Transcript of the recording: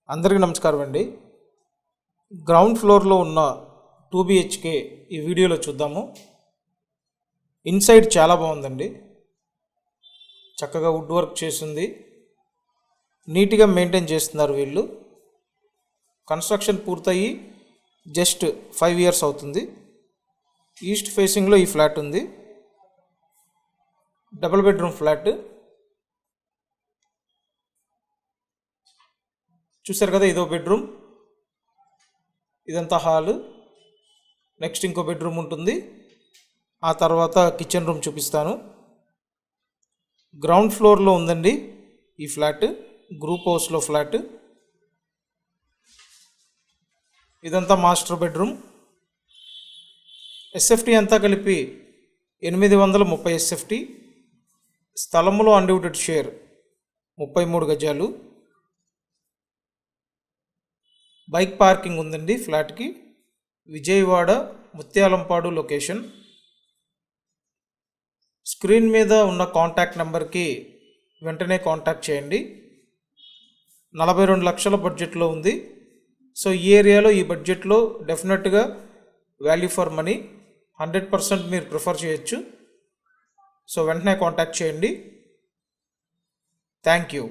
అందరికీ నమస్కారం అండి. గ్రౌండ్ ఫ్లోర్లో ఉన్న 2 BHK ఈ వీడియోలో చూద్దాము. ఇన్సైడ్ చాలా బాగుందండి. చక్కగా వుడ్ వర్క్ చేసింది, నీట్గా మెయింటైన్ చేస్తున్నారు వీళ్ళు. కన్స్ట్రక్షన్ పూర్తయి జస్ట్ 5 years అవుతుంది. ఈస్ట్ ఫేసింగ్లో ఈ ఫ్లాట్ ఉంది. Double bedroom flat. చూసారు కదా, ఇదో బెడ్రూమ్, ఇదంతా హాలు. నెక్స్ట్ ఇంకో బెడ్రూమ్ ఉంటుంది, ఆ తర్వాత కిచెన్ రూమ్ చూపిస్తాను. గ్రౌండ్ ఫ్లోర్లో ఉందండి ఈ ఫ్లాట్, గ్రూప్ హౌస్లో ఫ్లాట్. ఇదంతా మాస్టర్ బెడ్రూమ్. ఎస్ఎఫ్టీ అంతా కలిపి 830 SFT. స్థలంలో అన్డివిడెడ్ షేర్ 33 గజాలు. బైక్ పార్కింగ్ ఉందండి ఫ్లాట్కి. విజయవాడ ముత్యాలంపాడు లొకేషన్. స్క్రీన్ మీద ఉన్న కాంటాక్ట్ నెంబర్కి వెంటనే కాంటాక్ట్ చేయండి. 42 లక్షల బడ్జెట్లో ఉంది. సో ఈ ఏరియాలో ఈ బడ్జెట్లో డెఫినెట్గా వాల్యూ ఫర్ మనీ 100% మీరు ప్రిఫర్ చేయొచ్చు. సో వెంటనే కాంటాక్ట్ చేయండి. Thank you.